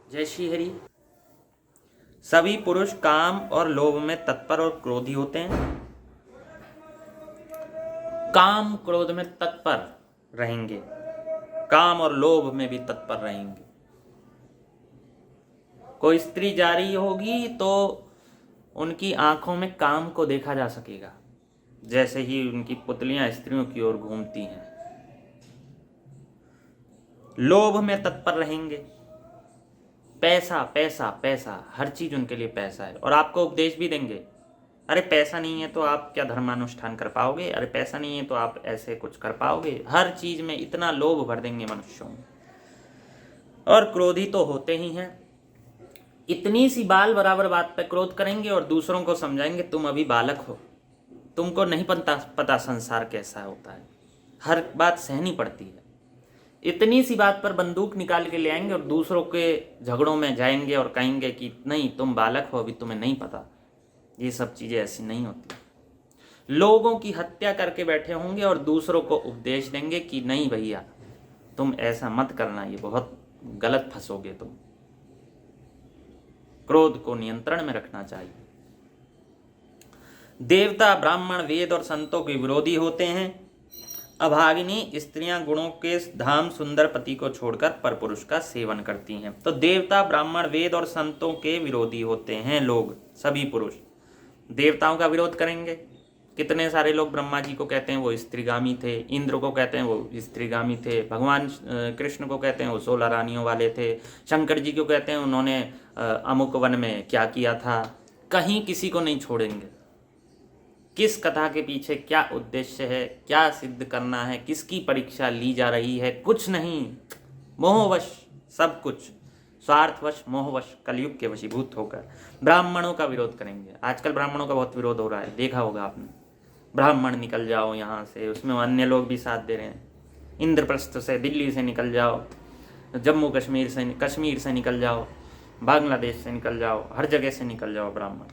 जय श्री हरि। सभी पुरुष काम और लोभ में तत्पर और क्रोधी होते हैं। काम क्रोध में तत्पर रहेंगे, काम और लोभ में भी तत्पर रहेंगे। कोई स्त्री जा रही होगी तो उनकी आंखों में काम को देखा जा सकेगा, जैसे ही उनकी पुतलियां स्त्रियों की ओर घूमती हैं। लोभ में तत्पर रहेंगे, पैसा पैसा पैसा, हर चीज उनके लिए पैसा है। और आपको उपदेश भी देंगे, अरे पैसा नहीं है तो आप क्या धर्मानुष्ठान कर पाओगे, अरे पैसा नहीं है तो आप ऐसे कुछ कर पाओगे। हर चीज में इतना लोभ भर देंगे मनुष्यों में। और क्रोधी तो होते ही हैं। इतनी सी बाल बराबर बात पे क्रोध करेंगे और दूसरों को समझाएंगे तुम अभी बालक हो, तुमको नहीं पता संसार कैसा होता है, हर बात सहनी पड़ती है। इतनी सी बात पर बंदूक निकाल के ले आएंगे और दूसरों के झगड़ों में जाएंगे और कहेंगे कि नहीं तुम बालक हो, अभी तुम्हें नहीं पता। ये सब चीजें ऐसी नहीं होती। लोगों की हत्या करके बैठे होंगे और दूसरों को उपदेश देंगे कि नहीं भैया तुम ऐसा मत करना, ये बहुत गलत फंसोगे तुम। क्रोध को नियंत्रण में रखना चाहिए। देवता, ब्राह्मण, वेद और संतों के विरोधी होते हैं। अभागिनी स्त्रियां गुणों के धाम सुंदर पति को छोड़कर परपुरुष का सेवन करती हैं। तो देवता, ब्राह्मण, वेद और संतों के विरोधी होते हैं लोग, सभी पुरुष। देवताओं का विरोध करेंगे। कितने सारे लोग ब्रह्मा जी को कहते हैं वो स्त्रीगामी थे, इंद्र को कहते हैं वो स्त्रीगामी थे, भगवान कृष्ण को कहते हैं वो 16 रानियों वाले थे, शंकर जी को कहते हैं उन्होंने अमुक वन में क्या किया था। कहीं किसी को नहीं छोड़ेंगे। किस कथा के पीछे क्या उद्देश्य है, क्या सिद्ध करना है, किसकी परीक्षा ली जा रही है, कुछ नहीं। मोहवश सब कुछ, स्वार्थवश मोहवश कलयुग के वशीभूत होकर ब्राह्मणों का विरोध करेंगे। आजकल ब्राह्मणों का बहुत विरोध हो रहा है, देखा होगा आपने। ब्राह्मण निकल जाओ यहाँ से, उसमें अन्य लोग भी साथ दे रहे हैं। इंद्रप्रस्थ से, दिल्ली से निकल जाओ, जम्मू कश्मीर से निकल जाओ, बांग्लादेश से निकल जाओ, हर जगह से निकल जाओ ब्राह्मण।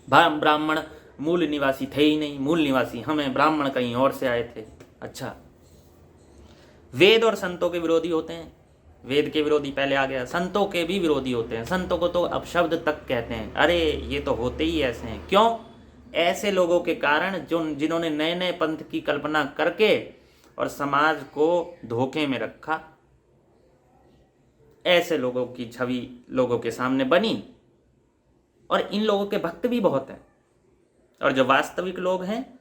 ब्राह्मण मूल निवासी थे ही नहीं, मूल निवासी हमें, ब्राह्मण कहीं और से आए थे। अच्छा, वेद और संतों के विरोधी होते हैं। वेद के विरोधी पहले आ गया, संतों के भी विरोधी होते हैं। संतों को तो अपशब्द तक कहते हैं। अरे ये तो होते ही ऐसे हैं। क्यों? ऐसे लोगों के कारण जिन्होंने नए नए पंथ की कल्पना करके और समाज को धोखे में रखा। ऐसे लोगों की छवि लोगों के सामने बनी और इन लोगों के भक्त भी बहुत हैं। और जो वास्तविक लोग हैं,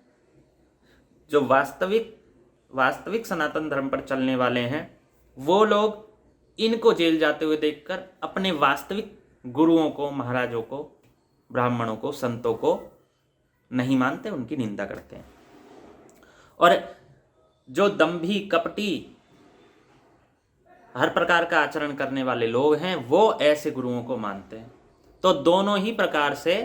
जो वास्तविक सनातन धर्म पर चलने वाले हैं, वो लोग इनको जेल जाते हुए देखकर अपने वास्तविक गुरुओं को, महाराजों को, ब्राह्मणों को, संतों को नहीं मानते, उनकी निंदा करते हैं। और जो दंभी, कपटी, हर प्रकार का आचरण करने वाले लोग हैं, वो ऐसे गुरुओं को मानते हैं। तो दोनों ही प्रकार से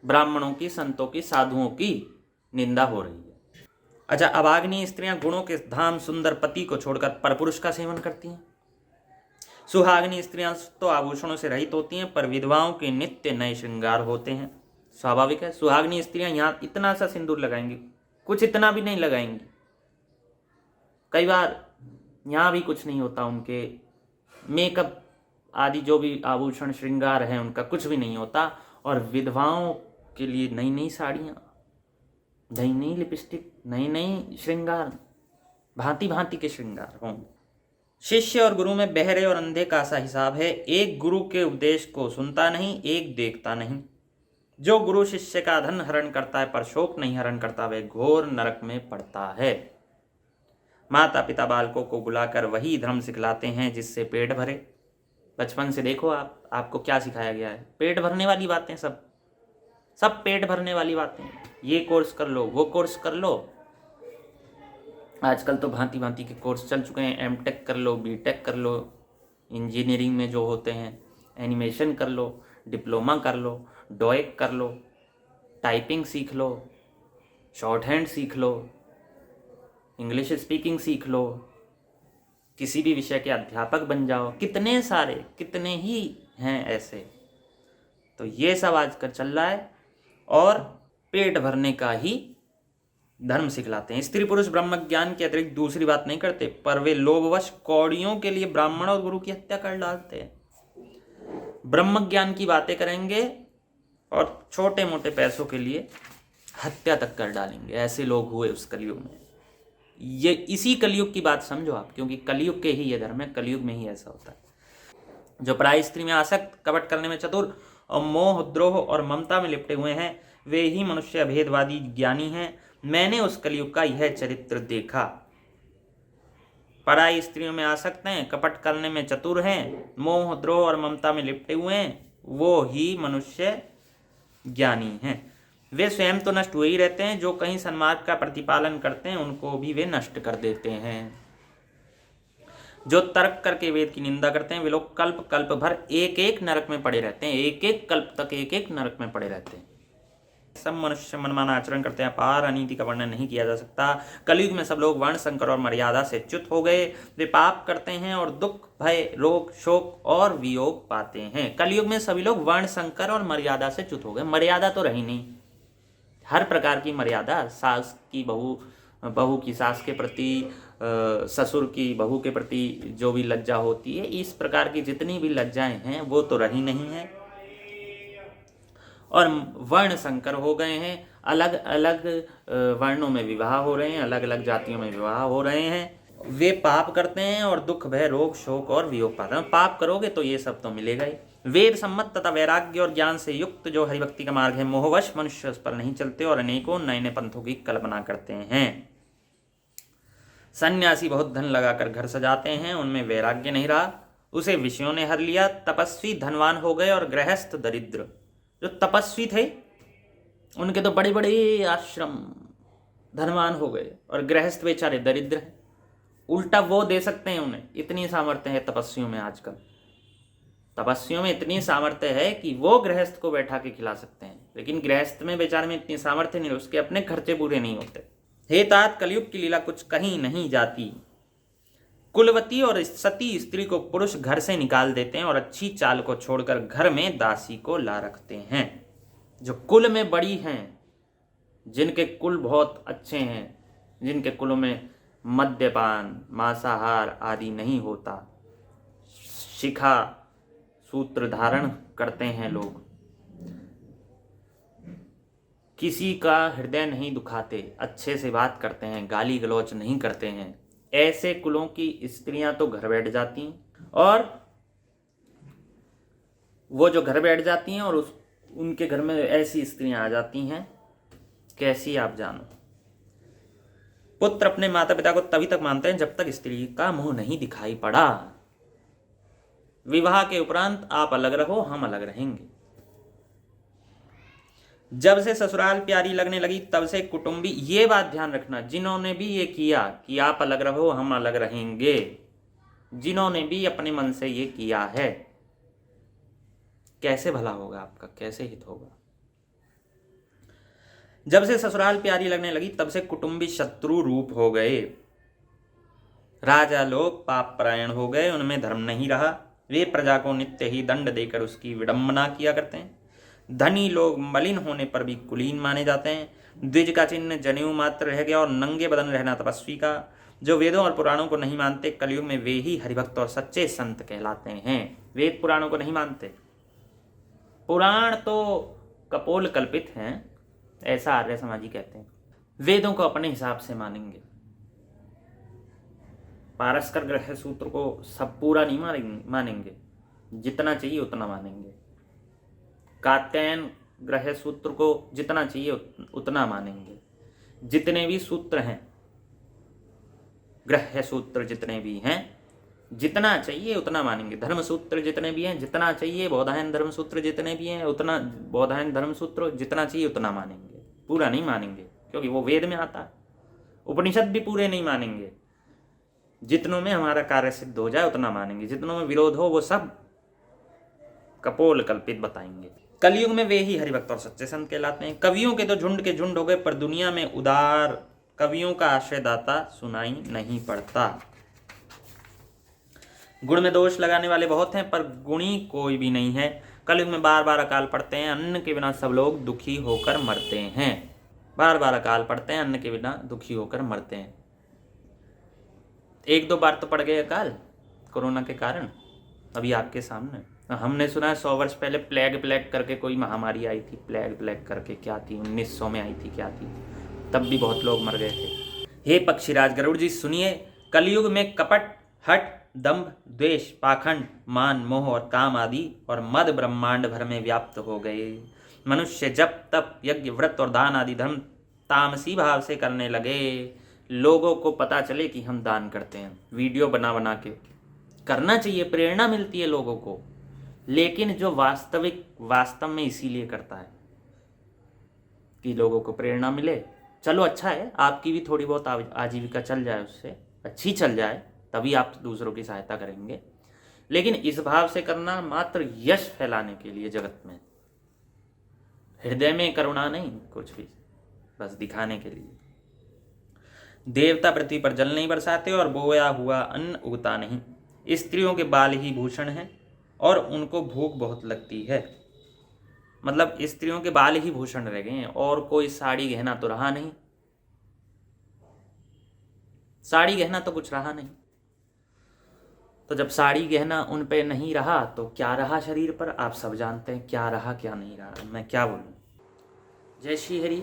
ब्राह्मणों की, संतों की, साधुओं की निंदा हो रही है। अच्छा, अभागिनी स्त्रियां गुणों के धाम सुंदर पति को छोड़कर परपुरुष का सेवन करती हैं। सुहागिनी स्त्रियां तो आभूषणों से रहित होती हैं, पर विधवाओं के नित्य नए श्रृंगार होते हैं। स्वाभाविक है, सुहागिनी स्त्रियां यहाँ इतना सा सिंदूर लगाएंगी, कुछ इतना भी नहीं लगाएंगी। कई बार यहाँ भी कुछ नहीं होता, उनके मेकअप आदि जो भी आभूषण श्रृंगार है उनका कुछ भी नहीं होता। और विधवाओं के लिए नई नई साड़ियाँ, नई नई लिपस्टिक, नई नई श्रृंगार, भांति भांति के श्रृंगार होंगे। शिष्य और गुरु में बहरे और अंधे का सा हिसाब है। एक गुरु के उपदेश को सुनता नहीं, एक देखता नहीं। जो गुरु शिष्य का धन हरण करता है पर शोक नहीं हरण करता, वह घोर नरक में पड़ता है। माता पिता बालकों को बुलाकर वही धर्म सिखलाते हैं जिससे पेट भरे। बचपन से देखो आपको क्या सिखाया गया है? पेट भरने वाली बातें, सब पेट भरने वाली बातें। ये कोर्स कर लो, वो कोर्स कर लो। आजकल तो भांति भांति के कोर्स चल चुके हैं। एमटेक कर लो, बीटेक कर लो, इंजीनियरिंग में जो होते हैं, एनिमेशन कर लो, डिप्लोमा कर लो, डोएक कर लो, टाइपिंग सीख लो, शॉर्ट हैंड सीख लो, इंग्लिश स्पीकिंग सीख लो, किसी भी विषय के अध्यापक बन जाओ। कितने ही हैं ऐसे। तो ये सब आजकल चल रहा है और पेट भरने का ही धर्म सिखलाते हैं। स्त्री पुरुष ब्रह्म ज्ञान के अतिरिक्त दूसरी बात नहीं करते, पर वे लोभवश कौड़ियों के लिए ब्राह्मण और गुरु की हत्या कर डालते हैं। ब्रह्म ज्ञान की बातें करेंगे और छोटे मोटे पैसों के लिए हत्या तक कर डालेंगे। ऐसे लोग हुए उस कलयुग में। ये इसी कलयुग की बात समझो आप, क्योंकि कलयुग के ही ये धर्म है, कलयुग में ही ऐसा होता है। जो पराई स्त्री में आसक्त, कपट करने में चतुर और मोह द्रोह और ममता में लिपटे हुए हैं, वे ही मनुष्य अभेदवादी ज्ञानी हैं। मैंने उस कलयुग का यह चरित्र देखा। पराई स्त्रियों में आसक्त हैं, कपट करने में चतुर हैं, मोह द्रोह और ममता में लिपटे हुए हैं, वो ही मनुष्य ज्ञानी हैं। वे स्वयं तो नष्ट हुए ही रहते हैं, जो कहीं सन्मार्ग का प्रतिपालन करते हैं उनको भी वे नष्ट कर देते हैं। जो तर्क करके वेद की निंदा करते हैं वे लोग कल्प कल्प भर एक एक नरक में पड़े रहते हैं। एक एक कल्प तक एक एक नरक में पड़े रहते हैं। सब मनुष्य मनमाना आचरण करते हैं, पार अनीति का वर्णन नहीं किया जा सकता। कलयुग में सब लोग वर्ण संकर और मर्यादा से च्युत हो गए। वे पाप करते हैं और दुख भय रोग शोक और वियोग पाते हैं। कलयुग में सभी लोग वर्ण संकर और मर्यादा से च्युत हो गए। मर्यादा तो रही नहीं। हर प्रकार की मर्यादा, सास की बहू की सास के प्रति, ससुर की बहू के प्रति जो भी लज्जा होती है, इस प्रकार की जितनी भी लज्जाएं हैं वो तो रही नहीं है। और वर्ण संकर हो गए हैं। अलग अलग वर्णों में विवाह हो रहे हैं, अलग अलग जातियों में विवाह हो रहे हैं। वे पाप करते हैं और दुख भय रोग शोक और वियोग पाते हैं। पाप करोगे तो ये सब तो मिलेगा ही। वेद सम्मत तथा वैराग्य और ज्ञान से युक्त जो हरिभक्ति का मार्ग है, मोहवश मनुष्य उस पर नहीं चलते और अनेकों नए नए पंथों की कल्पना करते हैं। सन्यासी बहुत धन लगाकर घर सजाते हैं, उनमें वैराग्य नहीं रहा, उसे विषयों ने हर लिया। तपस्वी धनवान हो गए और गृहस्थ दरिद्र। जो तपस्वी थे उनके तो बड़े बड़े आश्रम, धनवान हो गए, और गृहस्थ बेचारे दरिद्र हैं। उल्टा वो दे सकते हैं उन्हें, इतनी सामर्थ्य है तपस्वियों में। आजकल तपस्वियों में इतनी सामर्थ्य है कि वो गृहस्थ को बैठा के खिला सकते हैं, लेकिन गृहस्थ में बेचारे में इतनी सामर्थ्य नहीं, उसके अपने खर्चे पूरे नहीं होते। हे तात, कलयुग की लीला कुछ कहीं नहीं जाती। कुलवती और सती स्त्री को पुरुष घर से निकाल देते हैं और अच्छी चाल को छोड़कर घर में दासी को ला रखते हैं। जो कुल में बड़ी हैं, जिनके कुल बहुत अच्छे हैं, जिनके कुलों में मद्यपान मांसाहार आदि नहीं होता, शिखा सूत्र धारण करते हैं लोग, किसी का हृदय नहीं दुखाते, अच्छे से बात करते हैं, गाली गलौच नहीं करते हैं, ऐसे कुलों की स्त्रियां तो घर बैठ जाती हैं। और वो जो घर बैठ जाती हैं और उनके घर में ऐसी स्त्रियां आ जाती हैं, कैसी आप जानो। पुत्र अपने माता पिता को तभी तक मानते हैं जब तक स्त्री का मुंह नहीं दिखाई पड़ा। विवाह के उपरांत आप अलग रहो, हम अलग रहेंगे। जब से ससुराल प्यारी लगने लगी तब से कुटुंबी, ये बात ध्यान रखना, जिन्होंने भी ये किया कि आप अलग रहो हम अलग रहेंगे, जिन्होंने भी अपने मन से ये किया है, कैसे भला होगा आपका, कैसे हित होगा। जब से ससुराल प्यारी लगने लगी तब से कुटुंबी शत्रु रूप हो गए। राजा लोग पाप परायण हो गए, उनमें धर्म नहीं रहा। वे प्रजा को नित्य ही दंड देकर उसकी विडंबना किया करते हैं। धनी लोग मलिन होने पर भी कुलीन माने जाते हैं। द्विज का चिन्ह जनेऊ मात्र रह गया और नंगे बदन रहना तपस्वी का। जो वेदों और पुराणों को नहीं मानते, कलयुग में वे ही हरिभक्त और सच्चे संत कहलाते हैं। वेद पुराणों को नहीं मानते, पुराण तो कपोल कल्पित हैं, ऐसा आर्य समाजी कहते हैं। वेदों को अपने हिसाब से मानेंगे। पारस्कर ग्रह सूत्र को सब पूरा नहीं मानेंगे, जितना चाहिए उतना मानेंगे। कात्यायन ग्रह सूत्र को जितना चाहिए उतना मानेंगे। जितने भी सूत्र हैं, ग्रह सूत्र जितने भी हैं, जितना चाहिए उतना मानेंगे। धर्म सूत्र जितने भी हैं जितना चाहिए, बौधायन धर्म सूत्र जितने भी हैं उतना, बौधायन धर्म सूत्र जितना चाहिए उतना मानेंगे, पूरा नहीं मानेंगे, क्योंकि वो वेद में आता है। उपनिषद भी पूरे नहीं मानेंगे, जितनों में हमारा कार्य सिद्ध हो जाए उतना मानेंगे, जितनों में विरोध हो वो सब कपोल कल्पित बताएंगे। कलयुग में वे ही हरिभक्त और सच्चे संत कहलाते हैं। कवियों के तो झुंड के झुंड हो गए, पर दुनिया में उदार कवियों का आश्रयदाता सुनाई नहीं पड़ता। गुण में दोष लगाने वाले बहुत हैं, पर गुणी कोई भी नहीं है। कलयुग में बार बार अकाल पड़ते हैं, अन्न के बिना सब लोग दुखी होकर मरते हैं। बार बार अकाल पड़ते हैं, अन्न के बिना दुखी होकर मरते हैं। एक दो बार तो पड़ गए अकाल कोरोना के कारण, अभी आपके सामने। हमने सुना है 100 वर्ष पहले प्लेग करके कोई महामारी आई थी, प्लेग करके क्या थी, 1900 में आई थी, क्या थी, तब भी बहुत लोग मर गए थे। हे पक्षीराज गरुड़ जी सुनिए, कलयुग में कपट, हठ, दंभ, द्वेष, पाखंड, मान, मोह और काम आदि और मद ब्रह्मांड भर में व्याप्त हो गए। मनुष्य जब तप, यज्ञ, व्रत और दान आदि धर्म तामसी भाव से करने लगे, लोगों को पता चले कि हम दान करते हैं, वीडियो बना बना के करना चाहिए, प्रेरणा मिलती है लोगों को, लेकिन जो वास्तव में इसीलिए करता है कि लोगों को प्रेरणा मिले। चलो अच्छा है, आपकी भी थोड़ी बहुत आजीविका चल जाए, उससे अच्छी चल जाए, तभी आप दूसरों की सहायता करेंगे। लेकिन इस भाव से करना मात्र यश फैलाने के लिए जगत में, हृदय में करुणा नहीं, कुछ भी बस दिखाने के लिए। देवता पृथ्वी पर जल नहीं बरसाते और बोया हुआ अन्न उगता नहीं। स्त्रियों के बाल ही भूषण हैं और उनको भूख बहुत लगती है। मतलब स्त्रियों के बाल ही भूषण रह गए हैं और कोई साड़ी गहना तो रहा नहीं, साड़ी गहना तो कुछ रहा नहीं। तो जब साड़ी गहना उन पे नहीं रहा तो क्या रहा शरीर पर, आप सब जानते हैं क्या रहा क्या नहीं रहा, मैं क्या बोलूं। जय श्री हरि।